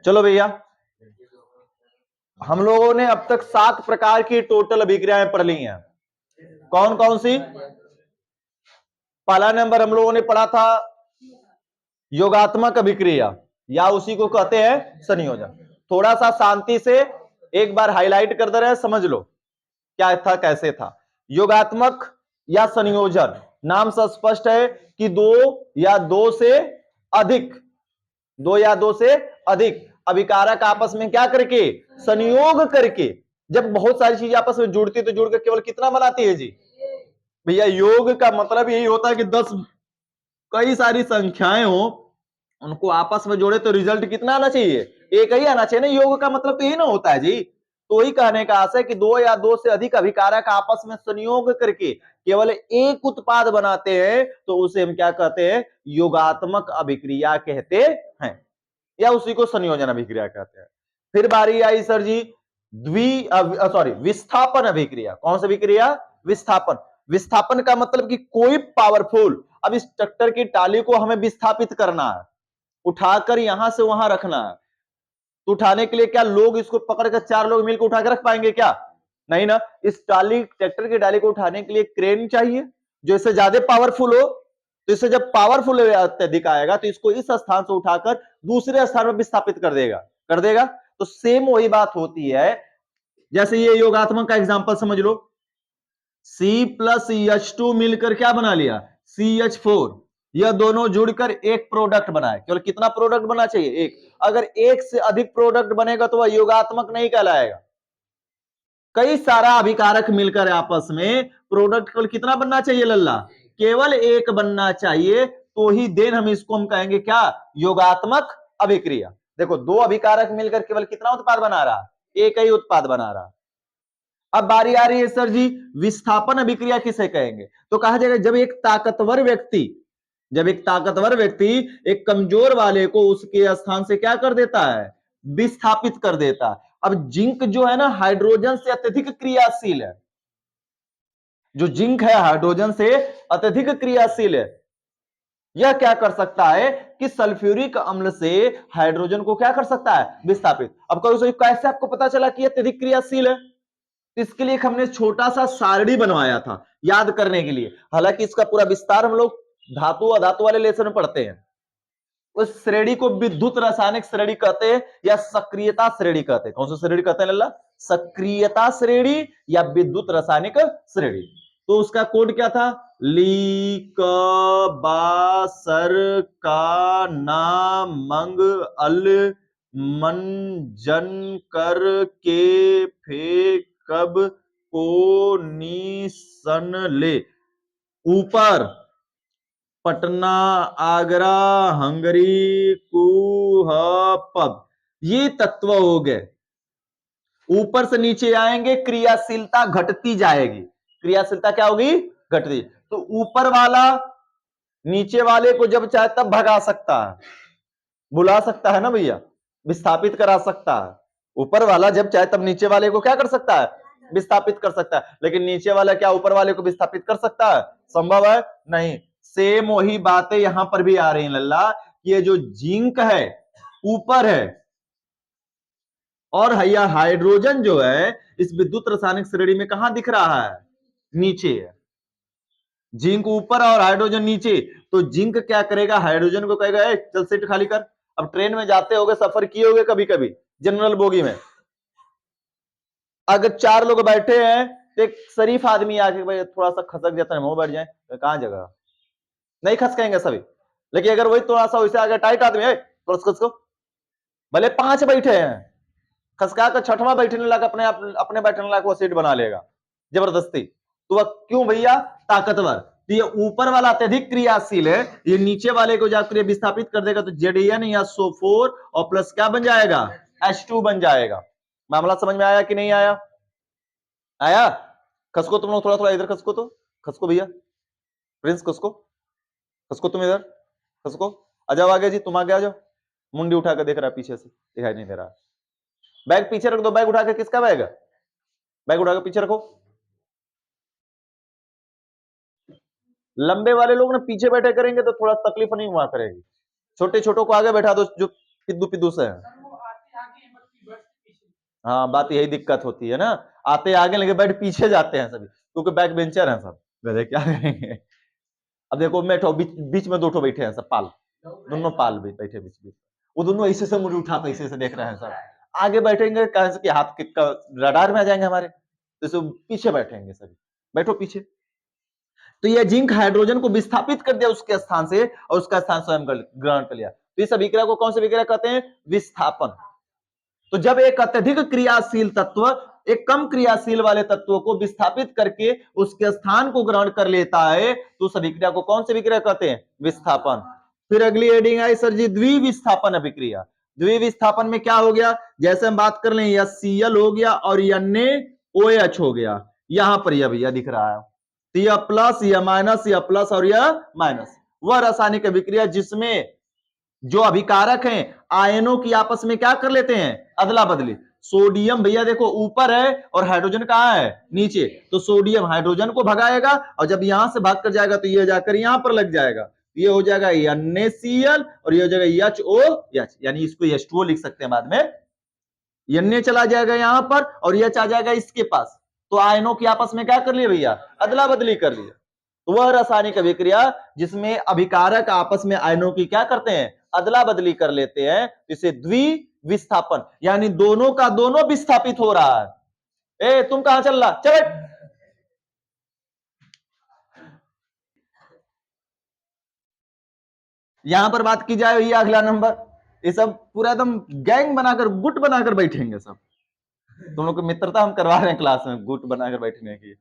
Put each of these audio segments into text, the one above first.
चलो भैया, हम लोगों ने अब तक 7 प्रकार की टोटल अभिक्रियाएं पढ़ ली हैं। कौन कौन सी? पहला नंबर हम लोगों ने पढ़ा था योगात्मक अभिक्रिया, या उसी को कहते हैं संयोजन। थोड़ा सा शांति से एक बार हाईलाइट कर दे रहे हैं, समझ लो क्या था कैसे था। योगात्मक या संयोजन, नाम से स्पष्ट है कि दो या दो से अधिक अभिकारक आपस में क्या करके, संयोग करके। जब बहुत सारी चीजें आपस में जुड़ती तो जुड़कर केवल कितना बनाती है जी भैया? योग का मतलब यही होता है कि 10 कई सारी संख्याएं हो, उनको आपस में जोड़े तो रिजल्ट कितना आना चाहिए? एक ही आना चाहिए ना। योग का मतलब तो यही ना होता है जी। तो ही कहने का आशय कि दो या दो से अधिक अभिकारक आपस में संयोग करके केवल एक उत्पाद बनाते हैं तो उसे हम क्या कहते हैं? योगात्मक अभिक्रिया कहते हैं, या उसी को संयोजन अभिक्रिया कहते हैं। फिर बारी आई सर जी विस्थापन अभिक्रिया। कौन सी अभिक्रिया? विस्थापन। विस्थापन का मतलब कि कोई पावरफुल, अब इस ट्रैक्टर की टाली को हमें विस्थापित करना है, उठाकर यहां से वहां रखना है, तो उठाने के लिए क्या लोग इसको पकड़कर 4 लोग मिलकर उठा के रख पाएंगे क्या? नहीं ना। इस टाली, ट्रैक्टर की टाली को उठाने के लिए क्रेन चाहिए जो इससे ज्यादा पावरफुल हो। तो इससे जब पावरफुल अत्यधिक आएगा तो इसको इस स्थान से उठाकर दूसरे स्थान में विस्थापित कर देगा। तो सेम वही बात होती है। जैसे ये योगात्मक का एग्जांपल समझ लो, C+H2 मिलकर क्या बना लिया? CH4। यह दोनों जुड़कर एक प्रोडक्ट बनाए। केवल कितना प्रोडक्ट बना चाहिए? एक। अगर एक से अधिक प्रोडक्ट बनेगा तो वह योगात्मक नहीं कहलाएगा। कई सारा अभिकारक मिलकर आपस में प्रोडक्ट केवल कितना बनना चाहिए लल्ला? केवल एक बनना चाहिए। तो ही देन हम कहेंगे क्या? योगात्मक अभिक्रिया। देखो, दो अभिकारक मिलकर केवल कितना उत्पाद बना रहा? एक ही उत्पाद बना रहा। अब बारी आ रही है सर जी विस्थापन अभिक्रिया किसे कहेंगे? तो कहा जाएगा जब एक ताकतवर व्यक्ति एक कमजोर वाले को उसके स्थान से क्या कर देता है? विस्थापित कर देता है। अब जिंक जो है ना हाइड्रोजन से अत्यधिक क्रियाशील है। जो जिंक है हाइड्रोजन से अत्यधिक क्रियाशील है। यह क्या कर सकता है कि सल्फ्यूरिक अम्ल से हाइड्रोजन को क्या कर सकता है? विस्थापित। अब कहो कैसे आपको पता चला कि यह अत्यधिक क्रियाशील है? इसके लिए हमने छोटा सा सारणी बनवाया था याद करने के लिए। हालांकि इसका पूरा विस्तार हम लोग धातु अधातु वाले लेसन में पढ़ते हैं। उस श्रेणी को विद्युत रासायनिक श्रेणी कहते हैं या सक्रियता श्रेणी कहते हैं। कौन सी श्रेणी कहते हैं लल्ला? सक्रियता श्रेणी या विद्युत रासायनिक श्रेणी। तो उसका कोड क्या था? ली क बा सर का ना मंग अल मन जन कर के फे कब को नी सन ले। ऊपर पटना आगरा हंगरी कुह पब, ये तत्व हो गए। ऊपर से नीचे आएंगे क्रियाशीलता घटती जाएगी। क्रियाशीलता क्या होगी? घटती। तो ऊपर वाला नीचे वाले को जब चाहे तब भगा सकता है, बुला सकता है ना भैया, विस्थापित करा सकता है। ऊपर वाला जब चाहे तब नीचे वाले को क्या कर सकता है? विस्थापित कर सकता है। लेकिन नीचे वाला क्या ऊपर वाले को विस्थापित कर सकता है? संभव है? नहीं। सेम वही बातें यहां पर भी आ रही हैं लल्ला। ये जो जिंक है ऊपर है और यह हाइड्रोजन जो है इस विद्युत रासायनिक श्रेणी में कहां दिख रहा है? नीचे है। जिंक ऊपर और हाइड्रोजन नीचे। तो जिंक क्या करेगा? हाइड्रोजन को कहेगा चल सीट खाली कर। अब ट्रेन में जाते होगे, सफर किए होगे कभी कभी जनरल बोगी में, अगर 4 लोग बैठे हैं तो एक शरीफ आदमी आके भाई थोड़ा सा खसक जाता है, मुंह बैठ जाए तो कहां जगह नहीं खसकेंगे सभी। लेकिन अगर वही थोड़ा सा वैसे आ गया टाइट आदमी है खसको, भले 5 बैठे हैं, खसका कर छठवां बैठने लगा अपने बैठने लगा वो सीट बना लेगा जबरदस्ती। तो वह क्यों भैया? ताकतवर। तो ये ऊपर वाला अत्यधिक क्रियाशील है, ये नीचे वाले को जाकर विस्थापित कर देगा तो Zn या SO4 और प्लस क्या बन जाएगा? H2 बन जाएगा। मामला समझ में आया कि नहीं आया? आया? खसको तुम लोग, थोड़ा थोड़ा इधर खसको, तो खसको भैया, प्रिंस खसको, खसको तुम इधर खसको। आ जाओ आगे जी, तुम आगे आ जाओ। मुंडी उठाकर देख रहा है पीछे से, दिखाई नहीं दे रहा। बैग पीछे रख दो। बैग उठाकर, किसका बैग? बैग उठाकर पीछे रखो। लंबे वाले लोग ना पीछे बैठे करेंगे तो थोड़ा तकलीफ नहीं हुआ करेगी। छोटे छोटों को आगे बैठा दो जो पिद्दू पिद्दू से है। हाँ, बात यही दिक्कत होती है ना, आते आगे लगे बैठ पीछे जाते हैं सभी, क्योंकि बैक बेंचर हैं सब। गधे क्या करेंगे। अब देखो मैं बीच में दो ठो बैठे हैं सब पाल, दोनों पाल भी बैठे बीच बीच, वो दोनों ऐसे से मुझे उठाते ऐसे से देख रहे हैं सब। आगे बैठेंगे कहे कि हाथ के रडार में आ जाएंगे हमारे, तो पीछे बैठेंगे सभी, बैठो पीछे। तो यह जिंक हाइड्रोजन को विस्थापित कर दिया उसके स्थान से, और उसका स्थान स्वयं ग्रहण कर लिया। तो इस अभिक्रिया को कौन सी अभिक्रिया कहते हैं? विस्थापन। तो जब एक अत्यधिक क्रियाशील तत्व एक कम क्रियाशील वाले तत्वों को विस्थापित करके उसके स्थान को ग्रहण कर लेता है, तो उस अभिक्रिया को कौन सी अभिक्रिया कहते हैं? विस्थापन। फिर अगली हेडिंग आई सर जी, द्विविस्थापन अभिक्रिया। द्विविस्थापन में क्या हो गया? जैसे हम बात कर लें, या Cl हो गया और NaOH हो गया, यहां पर यह भैया दिख रहा है, तो यह प्लस, यह माइनस, यह प्लस और यह माइनस। वह रासायनिक अभिक्रिया जिसमें जो अभिकारक हैं आयनों की आपस में क्या कर लेते हैं? अदला बदली। सोडियम भैया देखो ऊपर है और हाइड्रोजन कहां है? नीचे। तो सोडियम हाइड्रोजन को भगाएगा, और जब यहां से भाग कर जाएगा तो ये जाकर यहां पर लग जाएगा, ये हो जाएगा NaCl और ये हो जाएगा HOH, यानी इसको H2O लिख सकते हैं बाद में। Na चला जाएगा यहां पर और H आ जाएगा इसके पास, तो आयनों की आपस में क्या कर लिया भैया? अदला बदली कर लिया। तो वह रासायनिक अभिक्रिया जिसमें अभिकारक आपस में आयनों की क्या करते हैं? अदला बदली कर लेते हैं, इसे द्विविस्थापन, यानी दोनों का दोनों विस्थापित हो रहा है। ए तुम कहां चल रहा? चल। यहां पर बात की जाए, ये अगला नंबर, ये सब पूरा एकदम गैंग बनाकर गुट बनाकर बैठेंगे सब। तुम लोग को मित्रता हम करवा रहे हैं क्लास में, गुट बनाकर बैठने की।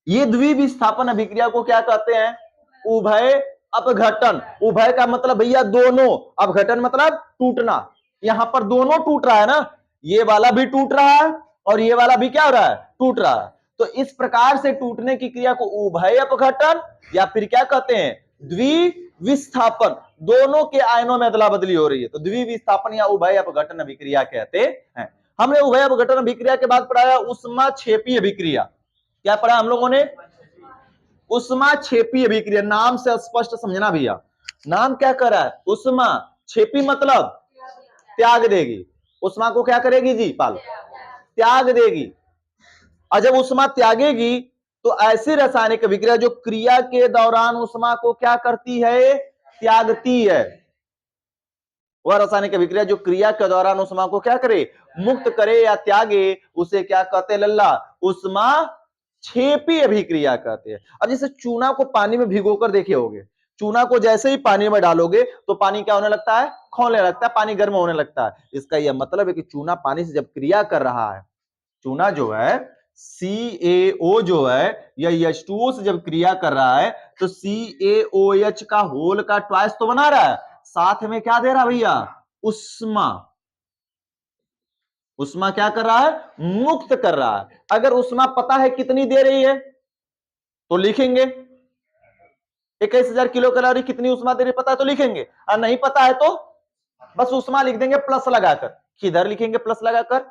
ये द्विविस्थापन अभिक्रिया को क्या कहते हैं? उभय अपघटन। उभय का मतलब भैया दोनों, अपघटन मतलब टूटना। यहां पर दोनों टूट रहा है ना, ये वाला भी टूट रहा है और ये वाला भी क्या हो रहा है? टूट रहा है। तो इस प्रकार से टूटने की क्रिया को उभय अपघटन या फिर क्या कहते हैं? द्विविस्थापन। दोनों के आयनों में अदला बदली हो रही है, तो द्विविस्थापन या उभय अपघटन अभिक्रिया कहते हैं। हमने उभय अपघटन अभिक्रिया के बाद पढ़ाया ऊष्माक्षेपी अभिक्रिया। क्या पढ़ा हम लोगों ने? ऊष्माक्षेपी अभिक्रिया। नाम से स्पष्ट समझना भैया, नाम क्या कर रहा है? ऊष्माक्षेपी मतलब त्याग देगी। ऊष्मा को क्या करेगी जी पाल? त्याग देगी। और जब ऊष्मा त्यागेगी तो ऐसी रासायनिक अभिक्रिया जो क्रिया के दौरान ऊष्मा को क्या करती है? त्यागती है। वह रासायनिक अभिक्रिया जो क्रिया के दौरान ऊष्मा को क्या करे? मुक्त करे या त्यागे, उसे क्या कहते हैं लल्ला? ऊष्माक्षेपी अभिक्रिया कहते हैं। अब जैसे चूना को पानी में भिगोकर देखे होगे, चूना को जैसे ही पानी में डालोगे तो पानी क्या होने लगता है? खौलने लगता है, पानी गर्म होने लगता है। इसका यह मतलब है कि चूना पानी से जब क्रिया कर रहा है, चूना जो है CaO जो है या H2O से जब क्रिया कर रहा है, तो CaOH का होल का ट्वाइस तो बना रहा है, साथ में क्या दे रहा है भैया? उष्मा। उष्मा क्या कर रहा है? मुक्त कर रहा है। अगर उष्मा पता है कितनी दे रही है तो लिखेंगे 21,000 किलो कैलोरी कितनी उष्मा दे रही पता है तो लिखेंगे, और नहीं पता है तो बस उष्मा लिख देंगे प्लस लगाकर। किधर लिखेंगे प्लस लगाकर?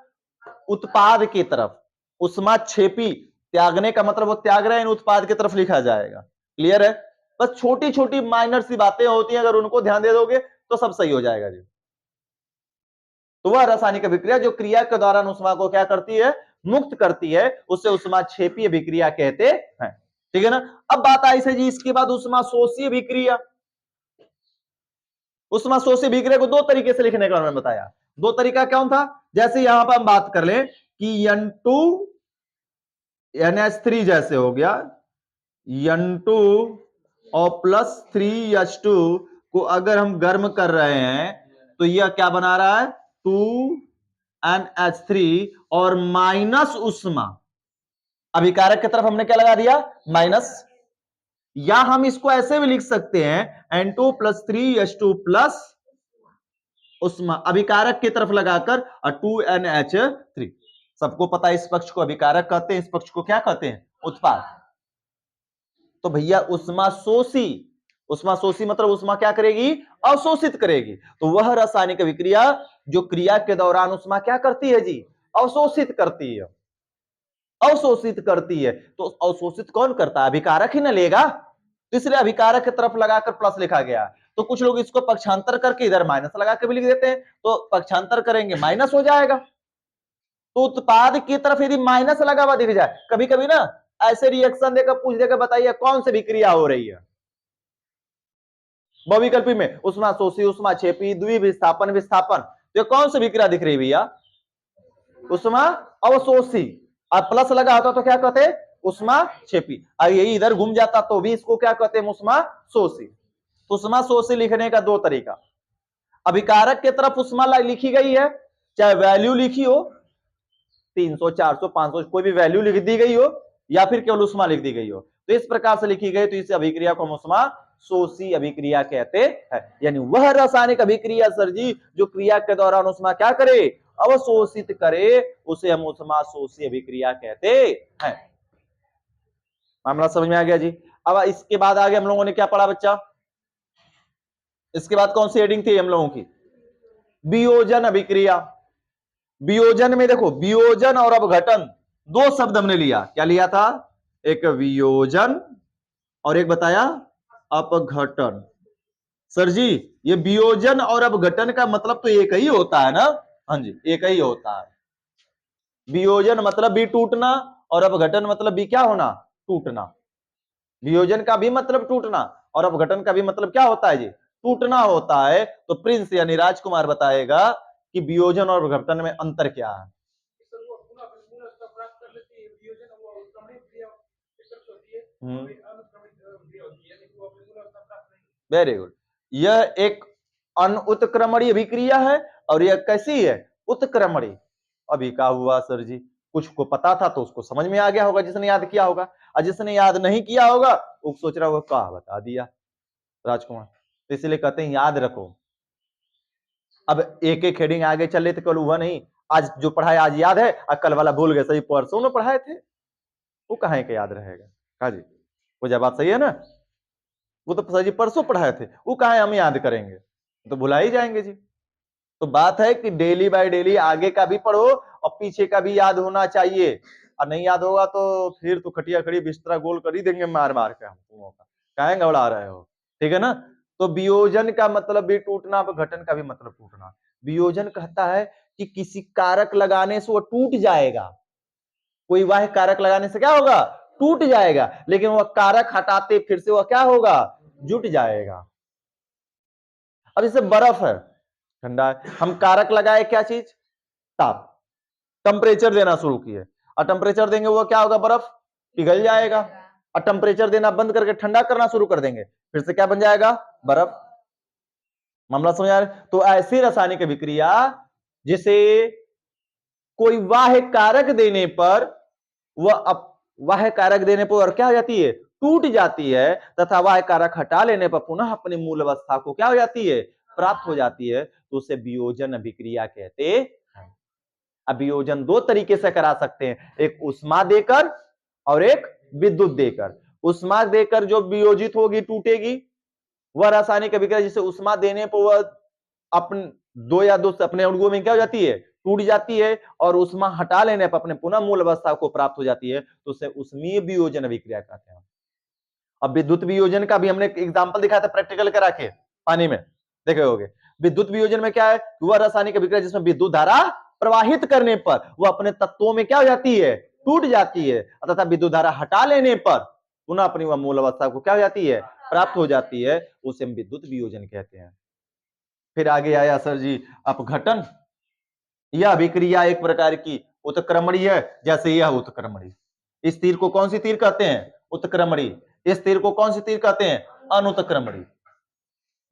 उत्पाद की तरफ। ऊष्माक्षेपी त्यागने का मतलब वो त्याग रहे हैं, उत्पाद की तरफ लिखा जाएगा। क्लियर है? बस छोटी छोटी माइनर सी बातें होती हैं, अगर उनको ध्यान दे दोगे तो सब सही हो जाएगा जी। तो वह रासायनिक अभिक्रिया जो क्रिया के दौरान उष्मा को क्या करती है? मुक्त करती है, उससे ऊष्माक्षेपी अभिक्रिया कहते हैं। ठीक है ना? अब बात आई से जी इसके बाद ऊष्माशोषी अभिक्रिया। ऊष्माशोषी अभिक्रिया को दो तरीके से लिखने का मैंने बताया। दो तरीका कौन था? जैसे यहां पर हम बात कर लें कि N2 NH3 जैसे हो गया, N2 और +3H2 को अगर हम गर्म कर रहे हैं तो यह क्या बना रहा है? 2NH3 और माइनस उष्मा, अभिकारक की तरफ हमने क्या लगा दिया? माइनस। या हम इसको ऐसे भी लिख सकते हैं N2 + 3H2 प्लस उष्मा, अभिकारक की तरफ लगाकर, और 2NH3। सबको पता है इस पक्ष को अभिकारक कहते हैं, इस पक्ष को क्या कहते हैं? उत्पाद। तो भैया ऊष्माशोषी, ऊष्माशोषी मतलब ऊष्मा क्या करेगी? अवशोषित करेगी। तो वह रासायनिक अभिक्रिया जो क्रिया के दौरान ऊष्मा क्या करती है जी? अवशोषित करती है। अवशोषित करती है। तो अवशोषित कौन करता है? अभिकारक ही ना लेगा, तो इसलिए अभिकारक की तरफ लगाकर प्लस लिखा गया। तो कुछ लोग इसको पक्षांतर करके इधर माइनस लगा के भी लिख देते हैं, तो पक्षांतर करेंगे माइनस हो जाएगा। तो उत्पाद की तरफ यदि माइनस लगा हुआ दिख जाए, कभी कभी ना ऐसे रिएक्शन देकर पूछ देकर बताइए कौन सी विक्रिया हो रही है बहुविकल्पी में, उष्मा शोषी, उष्मा छेपी, द्विविस्थापन, विस्थापन, तो कौन सी विक्रिया दिख रही भैया? उष्मा अवशोषी। और प्लस लगा होता तो क्या कहते? उष्मा छेपी। और यही इधर घूम जाता तो भी इसको क्या कहते हैं? उष्मा शोषी। उष्मा शोषी लिखने का दो तरीका, अभिकारक के तरफ उष्मा लिखी गई है, चाहे वैल्यू लिखी हो 300, 400, 500 कोई भी वैल्यू लिख दी गई हो, या फिर केवल उष्मा लिख दी गई हो, तो इस प्रकार से लिखी गई तो इस अभिक्रिया को हम उष्मा शोषी अभिक्रिया कहते हैं। यानी वह रासायनिक अभिक्रिया सर जी जो क्रिया के दौरान उष्मा क्या करे? अवशोषित करे, उसे हम उष्मा शोषी अभिक्रिया कहते हैं। मामला समझ में आ गया जी? अब इसके बाद आगे हम लोगों ने क्या पढ़ा बच्चा? इसके बाद कौन सी हेडिंग थी हम लोगों की? वियोजन अभिक्रिया। वियोजन में देखो, वियोजन और अपघटन दो शब्द हमने लिया। क्या लिया था? एक वियोजन और एक बताया अपघटन। सर जी ये वियोजन और अपघटन का मतलब तो एक ही होता है ना? हाँ जी, एक ही होता है। वियोजन मतलब भी टूटना और अपघटन मतलब भी क्या होना? टूटना। वियोजन का भी मतलब टूटना और अपघटन का भी मतलब क्या होता है जी? टूटना होता है। तो प्रिंस यानी राजकुमार बताएगा कि वियोजन और अपघटन में अंतर क्या है। Very good. यह एक अनुत्क्रमणीय अभिक्रिया है और यह कैसी है? उत्क्रमणीय। अभी क्या हुआ सर जी? कुछ को पता था तो उसको समझ में आ गया होगा जिसने याद किया होगा, और जिसने याद नहीं किया होगा वो सोच रहा होगा क्या बता दिया राजकुमार। तो इसलिए कहते हैं याद रखो। अब एक एक हेडिंग आगे चल रहे थे, कल हुआ नहीं, आज जो पढ़ाया आज याद है और कल वाला भूल गए। सही परसों में पढ़ाए थे, वो कहाँ के याद रहेगा? हाँ जी, वो जब बात सही है ना, वो तो सर जी परसों पढ़ाए थे, वो कहाँ हम याद करेंगे, तो भुला ही जाएंगे जी। तो बात है कि डेली बाय डेली आगे का भी पढ़ो और पीछे का भी याद होना चाहिए। और नहीं याद होगा तो फिर तो खटिया खड़ी बिस्तरा गोल कर ही देंगे मार मार के हम तुमों का। काहे घबरा रहे हो? ठीक है ना? तो वियोजन का मतलब भी टूटना, अपघटन का भी मतलब टूटना। वियोजन कहता है कि किसी कारक लगाने से वो टूट जाएगा। कोई वाह कारक लगाने से क्या होगा? टूट जाएगा। लेकिन वह कारक हटाते फिर से वह क्या होगा? जुट जाएगा। अब जैसे बर्फ है, ठंडा है, हम कारक लगाए क्या चीज? ताप। टेम्परेचर देना शुरू किए और टेम्परेचर देंगे वो क्या होगा? बर्फ पिघल जाएगा। और टेम्परेचर देना बंद करके ठंडा करना शुरू कर देंगे, फिर से क्या बन जाएगा? बर्फ। मामला समझ आ रहा है? तो ऐसी रासायनिक अभिक्रिया जिसे कोई वाह्य कारक देने पर वह वाह्य कारक देने पर और क्या हो जाती है? टूट जाती है, तथा वाह्य कारक हटा लेने पर पुनः अपनी मूल अवस्था को क्या हो जाती है? प्राप्त हो जाती है। तो उसे वियोजन अभिक्रिया कहते हैं। अब वियोजन दो तरीके से करा सकते हैं, एक उष्मा देकर और एक विद्युत देकर। उष्मा देकर जो वियोजित होगी, टूटेगी, वह रासायनिक अभिक्रिया जिसे उष्मा देने पर वह अपने दो या दो अपने अणुओं में क्या हो जाती है? टूट जाती है, और उष्मा हटा लेने पर अपने पुनः मूल अवस्था को प्राप्त हो जाती है, तो उसे उष्मीय वियोजन अभिक्रिया कहते हैं। अब विद्युत वियोजन का भी हमने एग्जांपल दिखाया था प्रैक्टिकल करा के, पानी में देखे होगे। विद्युत वियोजन में क्या है? वह रासायनिक अभिक्रिया जिसमें विद्युत धारा प्रवाहित करने पर वह अपने तत्वों में क्या हो जाती है? टूट जाती है, तथा विद्युत धारा हटा लेने पर पुनः अपनी वह मूल अवस्था को क्या हो जाती है? प्राप्त हो जाती है। उसे हम विद्युत वियोजन कहते हैं। फिर आगे आया सर जी अपघटन। यह अभिक्रिया एक प्रकार की उत्क्रमणीय है, जैसे यह उत्क्रमणीय। इस तीर को कौन सी तीर कहते हैं? उत्क्रमणीय। इस तीर को कौन सी तीर कहते हैं? अनुत्क्रमणीय।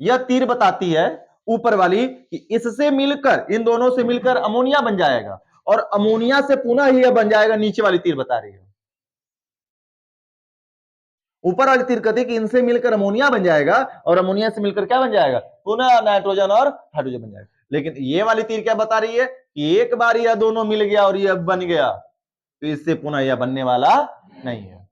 यह तीर बताती है ऊपर वाली कि इससे मिलकर, इन दोनों से मिलकर अमोनिया बन जाएगा, और अमोनिया से पुनः यह बन जाएगा। नीचे वाली तीर बता रही है, ऊपर वाली तीर कहती है कि इनसे मिलकर अमोनिया बन जाएगा, और अमोनिया से मिलकर क्या बन जाएगा? पुनः नाइट्रोजन और हाइड्रोजन बन जाएगा। लेकिन ये वाली तीर क्या बता रही है कि एक बार यह दोनों मिल गया और यह बन गया, तो इससे पुनः यह बनने वाला नहीं है।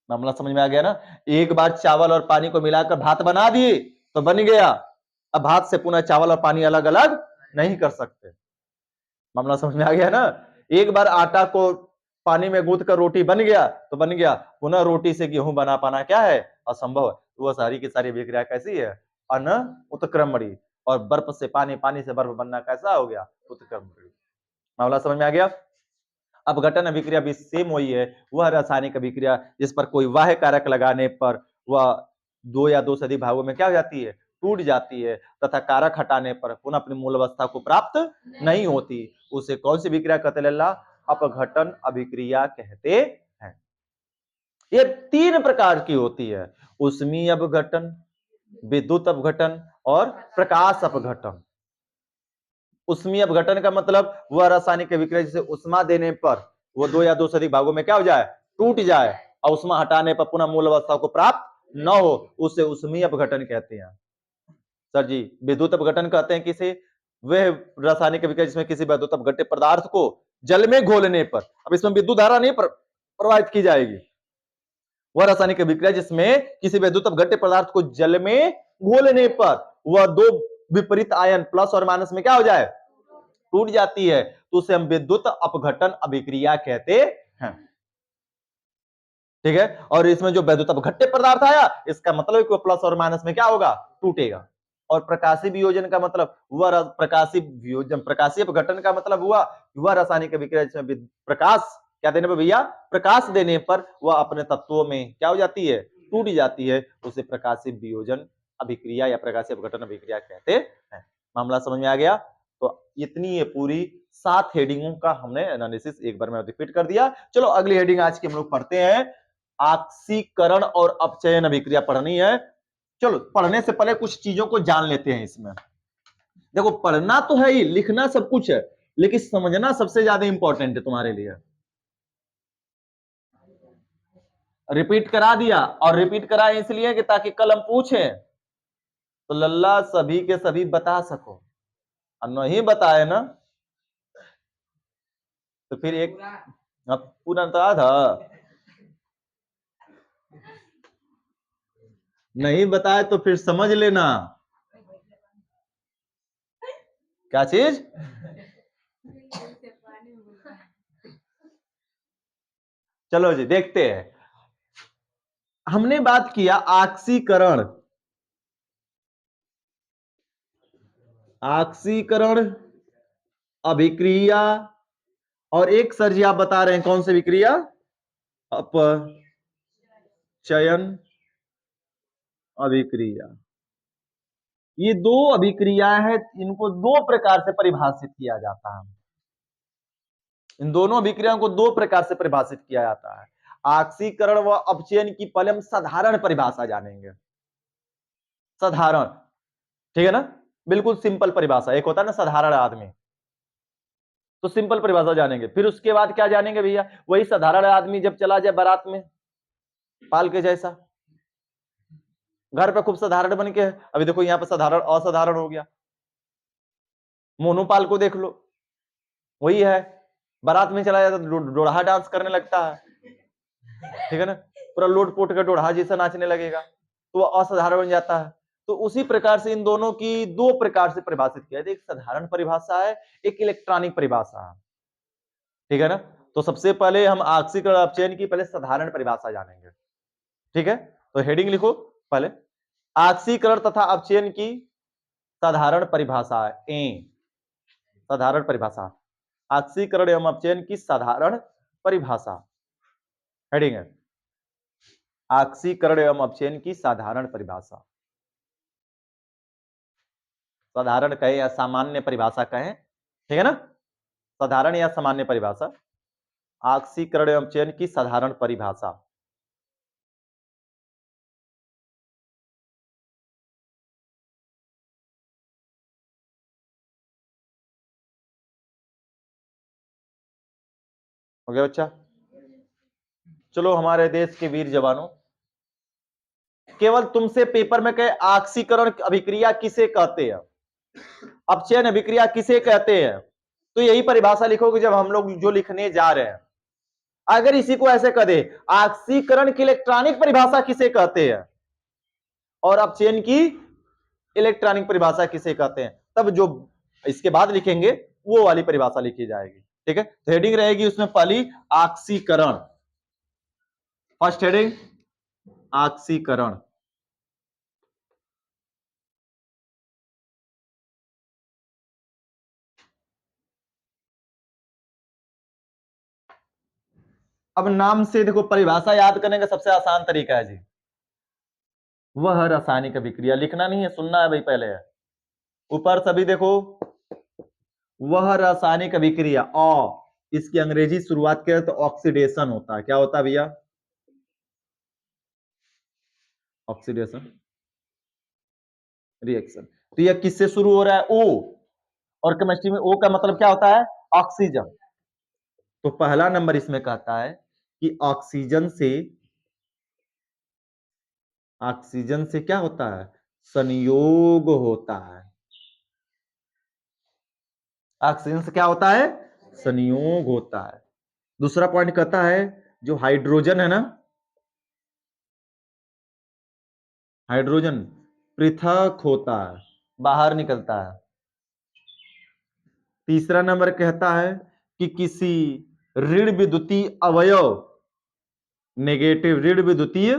मामला समझ में आ गया ना? एक बार चावल और पानी को मिलाकर भात बना दिए तो बन गया, अब भात से पुनः चावल और पानी अलग अलग नहीं कर सकते। मामला समझ में आ गया ना? एक बार आटा को पानी में गूंथ कर रोटी बन गया तो बन गया, पुनः रोटी से गेहूं बना पाना क्या है? असंभव है। तो वह सारी की सारी अभिक्रिया कैसी है? अनुत्क्रमणीय। और बर्फ से पानी, पानी से बर्फ बनना कैसा हो गया? उत्क्रमणीय। मामला समझ में आ गया? अपघटन अभिक्रिया भी सेम वही है, वह रासायनिक अभिक्रिया जिस पर कोई बाह्य कारक लगाने पर वह दो या दो से अधिक भागों में क्या हो जाती है, टूट जाती है, तथा कारक हटाने पर पुनः अपनी मूल अवस्था को प्राप्त नहीं होती, उसे कौन सी अभिक्रिया कहते लल्ला? अपघटन अभिक्रिया कहते हैं। ये 3 प्रकार की होती है, उष्मीय अपघटन, विद्युत अपघटन और प्रकाश अपघटन। उष्मीय अपघटन का मतलब वह रासायनिक अभिक्रिया जिसे उष्मा देने पर वो दो या दो से अधिक भागों में क्या हो जाए, टूट जाए, और उष्मा हटाने पर पुनः मूल अवस्था को प्राप्त न हो, उसे उष्मीय अपघटन कहते हैं। सर जी, विद्युत अपघटन कहते हैं किसे? वह रासायनिक अभिक्रिया जिसमें किसी विद्युत अपघट्य पदार्थ को जल में घोलने पर, अब इसमें विद्युत धारा नहीं प्रवाहित की जाएगी, वह रासायनिक अभिक्रिया जिसमें किसी विद्युत अपघट्य पदार्थ को जल में घोलने पर वह दो विपरीत आयन प्लस और माइनस में क्या हो जाए, टूट जाती है, तो उसे हम विद्युत अपघटन अभिक्रिया कहते हैं। ठीक है, और इसमें जो विद्युत अपघट्य पदार्थ आया इसका मतलब है कि प्लस और माइनस में क्या होगा, टूटेगा। और प्रकाशी वियोजन का मतलब वह प्रकाशी वियोजन, प्रकाशीय अपघटन का मतलब हुआ वह रासायनिक अभिक्रिया जिसमें प्रकाश क्या देने पर भैया, प्रकाश देने पर वह अपने तत्वों में क्या हो जाती है, टूट जाती है, उसे प्रकाशी वियोजन अभिक्रिया या प्रकाशीय अपघटन अभिक्रिया कहते हैं। मामला समझ में आ गया? तो इतनी ये पूरी 7 हेडिंगों का हमने एनालिसिस एक बार में रिपीट कर दिया। चलो अगली हेडिंग आज की हम लोग पढ़ते हैं, ऑक्सीकरण और अपचयन अभिक्रिया पढ़नी है। चलो पढ़ने से पहले कुछ चीजों को जान लेते हैं इसमें। देखो पढ़ना तो है ही, लिखना सब कुछ है, लेकिन समझना सबसे ज्यादा इंपॉर्टेंट है तुम्हारे लिए। रिपीट करा दिया, और रिपीट करा इसलिए कि ताकि कल हम पूछें तो लल्ला सभी के सभी बता सको, और नहीं बताए ना तो फिर एक पूरा तो आधा नहीं बताए तो फिर समझ लेना क्या चीज। चलो जी देखते हैं, हमने बात किया ऑक्सीकरण, ऑक्सीकरण अभिक्रिया, और एक सर जी आप बता रहे हैं कौन सी अभिक्रिया, अपचयन अभिक्रिया। ये दो अभिक्रिया है, इनको दो प्रकार से परिभाषित किया जाता है, इन दोनों अभिक्रियाओं को दो प्रकार से परिभाषित किया जाता है। ऑक्सीकरण व अपचयन की पहले हम साधारण परिभाषा जानेंगे, साधारण, ठीक है ना, बिल्कुल सिंपल परिभाषा। एक होता है ना साधारण आदमी, तो सिंपल परिभाषा जानेंगे, फिर उसके बाद क्या जानेंगे भैया, वही साधारण आदमी जब चला जाए बारात में पाल के जैसा, घर पे खूब साधारण बन के, अभी देखो यहाँ पे साधारण असाधारण हो गया, मोनूपाल को देख लो, वही है, बारात में चला जाता तो डोढ़ा डांस करने लगता है, ठीक है ना, पूरा लोट पोट का डोढ़ा जैसा नाचने लगेगा, तो वह असाधारण बन जाता है। तो उसी प्रकार से इन दोनों की दो प्रकार से परिभाषित किया है, एक साधारण परिभाषा है, एक इलेक्ट्रॉनिक परिभाषा है, ठीक है ना। तो सबसे पहले हम ऑक्सीकरण अपचयन की पहले साधारण परिभाषा जानेंगे, ठीक है। तो हेडिंग लिखो पहले, ऑक्सीकरण तथा अपचयन की साधारण परिभाषा ए, साधारण परिभाषा, ऑक्सीकरण एवं अपचयन की साधारण परिभाषा, हेडिंग है ऑक्सीकरण एवं अपचयन की साधारण परिभाषा। साधारण कहे या सामान्य परिभाषा कहें, ठीक है ना, साधारण या सामान्य परिभाषा, ऑक्सीकरण एवं अपचयन की साधारण परिभाषा। हो गया बच्चा? चलो हमारे देश के वीर जवानों, केवल तुमसे पेपर में कहे ऑक्सीकरण अभिक्रिया किसे कहते हैं, अपचयन अभिक्रिया किसे कहते हैं, तो यही परिभाषा लिखोगे जब हम लोग जो लिखने जा रहे हैं। अगर इसी को ऐसे कह दे ऑक्सीकरण की इलेक्ट्रॉनिक परिभाषा किसे कहते हैं और अपचयन की इलेक्ट्रॉनिक परिभाषा किसे कहते हैं, तब जो इसके बाद लिखेंगे वो वाली परिभाषा लिखी जाएगी, ठीक है। तो हेडिंग रहेगी उसमें पहली ऑक्सीकरण, फर्स्ट हेडिंग ऑक्सीकरण, अब नाम से देखो, परिभाषा याद करने का सबसे आसान तरीका है जी, वह रासायनिक अभिक्रिया। लिखना नहीं है, सुनना है भाई पहले। ऊपर सभी देखो, वह रासायनिक अभिक्रिया, इसकी अंग्रेजी शुरुआत करें तो ऑक्सीडेशन होता है। क्या होता है भैया? Oxidation reaction. तो यह किससे शुरू हो रहा है? ओ। और केमिस्ट्री में ओ का मतलब क्या होता है? ऑक्सीजन। तो पहला नंबर इसमें कहता है कि ऑक्सीजन से क्या होता है? संयोग होता है। ऑक्सीजन से क्या होता है? संयोग होता है। दूसरा पॉइंट कहता है, जो हाइड्रोजन है ना, हाइड्रोजन पृथक होता है, बाहर निकलता है। तीसरा नंबर कहता है कि किसी ऋण विद्युतीय अवयव, नेगेटिव ऋण विद्युतीय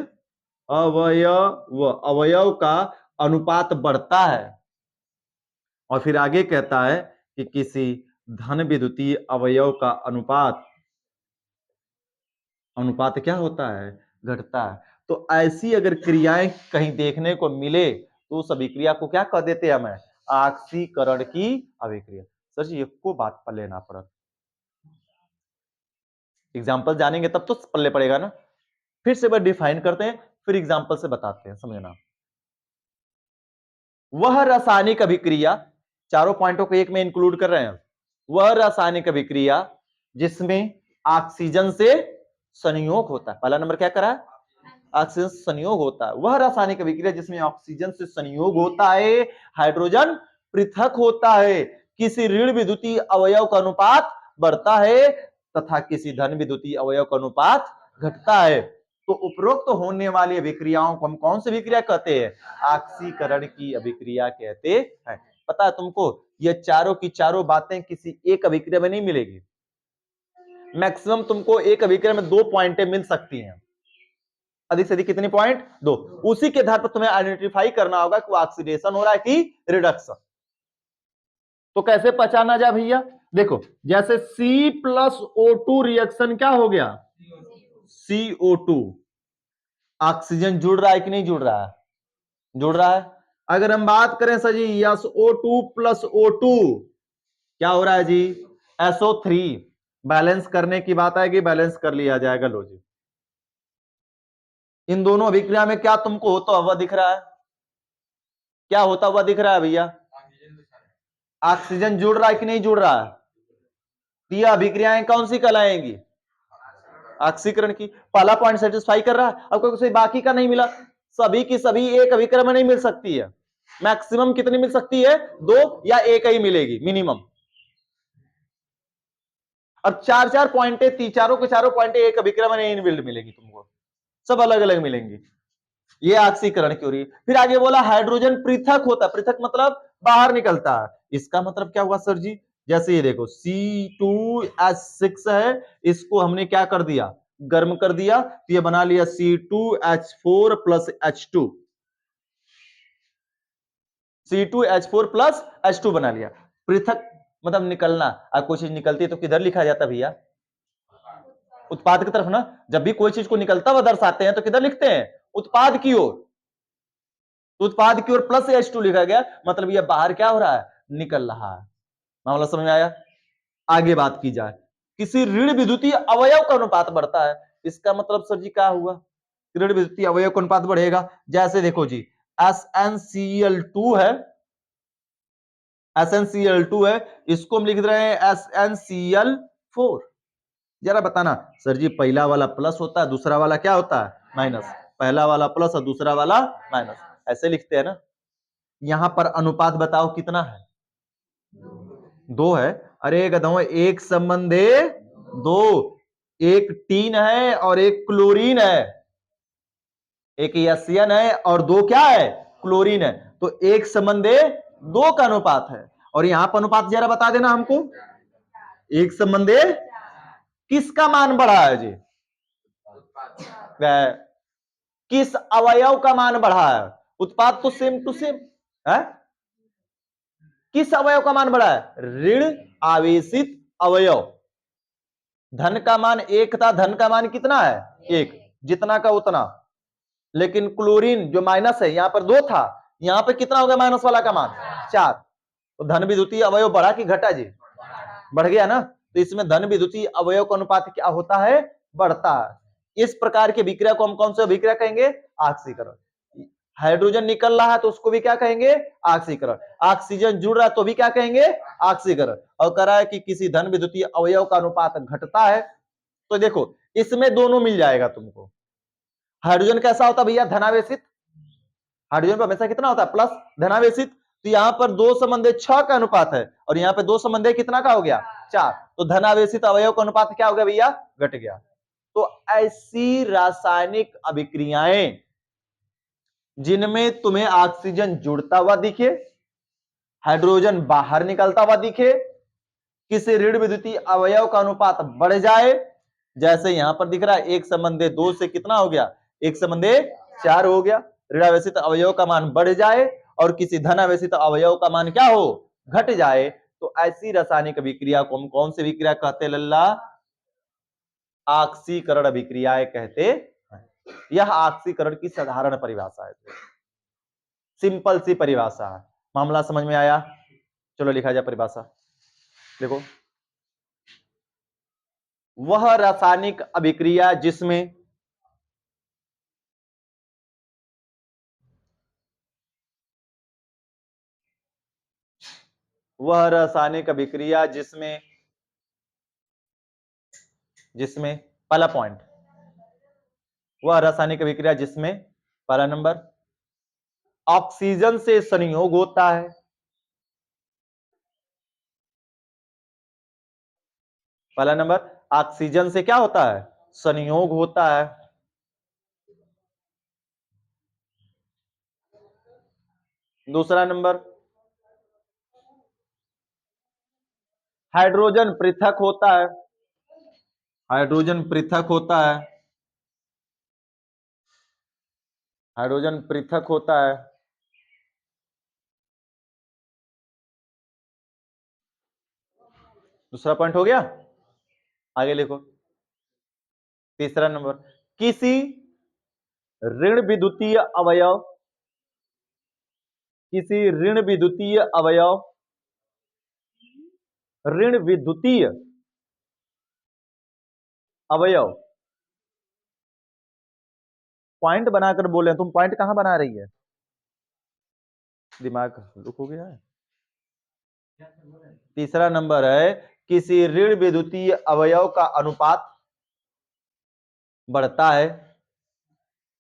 अवयव का अनुपात बढ़ता है। और फिर आगे कहता है कि किसी धन विद्युतीय अवयव का अनुपात क्या होता है? घटता है। तो ऐसी अगर क्रियाएं कहीं देखने को मिले तो उस अभिक्रिया को क्या कह देते हैं हमें? ऑक्सीकरण की अभिक्रिया। सर जी एक को बात पर लेना पड़ता, एग्जाम्पल जानेंगे तब तो पल्ले पड़ेगा ना। फिर से बार डिफाइन करते हैं, फिर एग्जाम्पल से बताते हैं, समझना। वह रासायनिक अभिक्रिया, चारों पॉइंटों को एक में इंक्लूड कर रहे हैं। वह रासायनिक अभिक्रिया जिसमें ऑक्सीजन से संयोग होता है। पहला नंबर क्या करा? ऑक्सीजन से संयोग होता है। वह रासायनिक अभिक्रिया जिसमें ऑक्सीजन से संयोग होता है, हाइड्रोजन पृथक होता है, किसी ऋण विद्युतीय अवयव का अनुपात बढ़ता है तथा किसी धन विद्युतीय अवयव का अनुपात घटता है। तो उपरोक्त होने वाली अभिक्रियाओं को हम कौन सी अभिक्रिया कहते हैं? ऑक्सीकरण की अभिक्रिया कहते हैं। पता है तुमको, ये चारों की चारों बातें किसी एक अभिक्रिया में नहीं मिलेगी। मैक्सिमम तुमको एक अभिक्रिया में 2 पॉइंटें मिल सकती हैं, अधिक से अधिक कितनी पॉइंट? 2। उसी के आधार पर तुम्हें आइडेंटिफाई करना होगा कि ऑक्सीडेशन हो रहा है कि रिडक्शन। तो कैसे पहचाना जाए भैया? देखो, जैसे C+O2 रिएक्शन क्या हो गया? CO2। ऑक्सीजन जुड़ रहा है कि नहीं जुड़ रहा है? जुड़ रहा है। अगर हम बात करें सर जी SO2+O2 क्या हो रहा है जी? SO3। बैलेंस करने की बात आएगी, बैलेंस कर लिया जाएगा। लो जी, इन दोनों अभिक्रिया में क्या तुमको होता हुआ दिख रहा है? क्या होता हुआ दिख रहा है भैया? ऑक्सीजन जुड़ रहा है कि नहीं जुड़ रहा है? तो ये अभिक्रियाएं कौन सी कहलाएंगी? ऑक्सीकरण की। पहला पॉइंट सेटिस्फाई कर रहा है। अब कोई बाकी का नहीं मिला, सभी की सभी एक अभिक्रिया में नहीं मिल सकती है। मैक्सिमम कितनी मिल सकती है? 2 या एक ही मिलेगी मिनिमम। अब चार चार पॉइंटें, चारों के चारों पॉइंटें एक अभिक्रिया में नहीं मिलेगी तुमको, सब अलग अलग मिलेंगी। ये ऑक्सीकरण की हो रही है। फिर आगे बोला हाइड्रोजन पृथक होता है। पृथक मतलब बाहर निकलता है। इसका मतलब क्या हुआ सर जी? जैसे ये देखो C2H6 है, इसको हमने क्या कर दिया? गर्म कर दिया, तो ये बना लिया C2H4 plus H2। C2H4 plus H2 बना लिया। पृथक मतलब निकलना। अब कोई चीज निकलती है तो किधर लिखा जाता है भैया? उत्पाद की तरफ ना। जब भी कोई चीज को निकलता हुआ दर्शाते हैं तो किधर लिखते हैं? उत्पाद की ओर। तो उत्पाद की ओर प्लस H2 लिखा गया, मतलब यह बाहर क्या हो रहा है? निकल रहा है। मामला समझ में आया? आगे बात की जाए, किसी ऋण विद्युतीय अवयव का अनुपात बढ़ता है। इसका मतलब सर जी क्या हुआ? ऋण विद्युतीय अवयव का अनुपात बढ़ेगा। जैसे देखो जी, SnCl2 है, SnCl2 है, इसको हम लिख रहे हैं SnCl4। जरा बताना सर जी, पहला वाला प्लस होता है, दूसरा वाला क्या होता है? माइनस। पहला वाला प्लस और दूसरा वाला माइनस, ऐसे लिखते हैं ना। यहां पर अनुपात बताओ कितना है? 2 है। अरे गधों, एक संबंधे 2। एक टीन है और एक क्लोरीन है। एक एसियन है और 2 क्या है? क्लोरीन है। तो एक संबंधे 2 का अनुपात है। और यहां पर अनुपात जरा बता देना हमको, एक संबंधे किसका मान बढ़ा है जी? किस अवयव का मान बढ़ा है? उत्पाद तो सेम टू सेम है। किस अवयव का मान बढ़ा है? ऋण आवेशित अवयव। धन का मान एक था, धन का मान कितना है एक, जितना का उतना। लेकिन क्लोरीन जो माइनस है यहां पर दो था, यहां पर कितना हो गया माइनस वाला का मान चार। तो धन विद्युतीय अवयव बढ़ा कि घटा जी, बढ़ गया ना। तो इसमें धन विद्युतीय अवयव का अनुपात क्या होता है, बढ़ता है। इस प्रकार के विक्रिया को हम कौन सा विक्रिया कहेंगे, ऑक्सीकरण। हाइड्रोजन निकल रहा है तो उसको भी क्या कहेंगे, ऑक्सीकरण। ऑक्सीजन जुड़ रहा है तो भी क्या कहेंगे, ऑक्सीकरण। और कह रहा है कि किसी धन विद्युतीय अवयव का अनुपात घटता है, तो देखो इसमें दोनों मिल जाएगा तुमको। हाइड्रोजन कैसा होता है भैया, धनावेशित। हाइड्रोजन पर हमेशा कितना होता है, प्लस धनावेशित। तो यहां पर दो संबंधे 6 का अनुपात है, और यहां पे दो संबंधे कितना का हो गया 4। तो धनावेशित अवयव का अनुपात क्या हो गया भैया, घट गया। तो ऐसी रासायनिक अभिक्रियाएं जिनमें तुम्हें ऑक्सीजन जुड़ता हुआ दिखे, हाइड्रोजन बाहर निकलता हुआ दिखे, किसी ऋण विद्युतीय अवयव का अनुपात बढ़ जाए, जैसे यहां पर दिख रहा है एक संबंधे 2 से कितना हो गया, एक संबंधे 4 हो गया। ऋणावेशित अवयव का मान बढ़ जाए और किसी धनावेशित अवयव का मान क्या हो, घट जाए, तो ऐसी रासायनिक अभिक्रिया को हम कौन सी विक्रिया कहते लल्ला, ऑक्सीकरण अभिक्रियाएं कहते हैं। यह ऑक्सीकरण की साधारण परिभाषा है, सिंपल सी परिभाषा है। मामला समझ में आया, चलो लिखा जाए परिभाषा। देखो, वह रासायनिक अभिक्रिया जिसमें वह रासायनिक अभिक्रिया जिसमें जिसमें पहला पॉइंट, वह रासायनिक अभिक्रिया जिसमें पहला नंबर ऑक्सीजन से संयोग होता है, पहला नंबर ऑक्सीजन से क्या होता है, संयोग होता है। दूसरा नंबर हाइड्रोजन पृथक होता है, हाइड्रोजन पृथक होता है, हाइड्रोजन पृथक होता है। दूसरा पॉइंट हो गया, आगे लिखो। तीसरा नंबर, किसी ऋण विद्युतीय अवयव, किसी ऋण विद्युतीय अवयव, ऋण विद्युतीय अवयव, पॉइंट बनाकर बोले, तुम पॉइंट कहां बना रही है, दिमाग दुख हो गया है। तीसरा नंबर है किसी ऋण विद्युतीय अवयव का अनुपात बढ़ता है,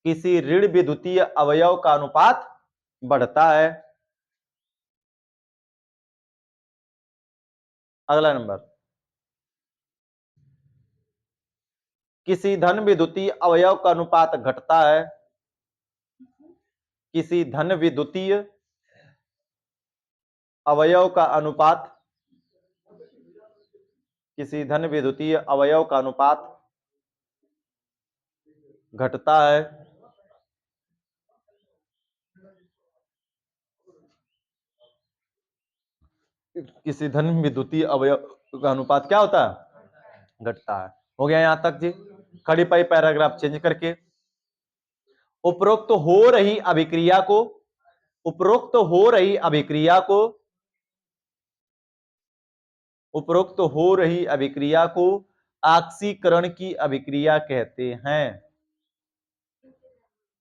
किसी ऋण विद्युतीय अवयव का अनुपात बढ़ता है। अगला नंबर, किसी धन विद्युतीय अवयव का अनुपात घटता है, किसी धन विद्युतीय अवयव का अनुपात, किसी धन विद्युतीय अवयव का अनुपात घटता है। किसी धन विद्युतीय अवयव का अनुपात क्या होता है, घटता है। हो गया यहां तक जी, खड़ी पाई पैराग्राफ चेंज करके उपरोक्त हो रही अभिक्रिया को, उपरोक्त हो रही अभिक्रिया को, उपरोक्त हो रही अभिक्रिया को ऑक्सीकरण की अभिक्रिया कहते हैं।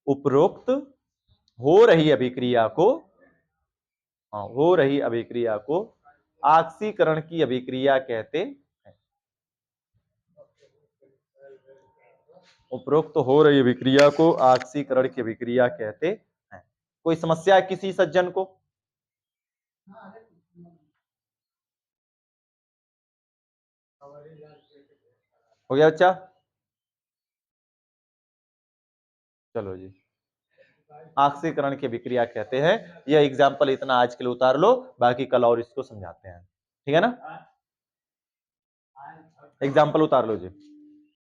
उपरोक्त हो रही अभिक्रिया को, हो रही अभिक्रिया को ऑक्सीकरण की अभिक्रिया कहते हैं। उपरोक्त हो रही अभिक्रिया को ऑक्सीकरण की अभिक्रिया कहते हैं। कोई समस्या है किसी सज्जन को, हो गया बच्चा, चलो जी। ऑक्सीकरण की अभिक्रिया कहते हैं, यह एग्जाम्पल इतना आज के लिए उतार लो, बाकी कल और इसको समझाते हैं, ठीक है ना। एग्जाम्पल उतार लो जी।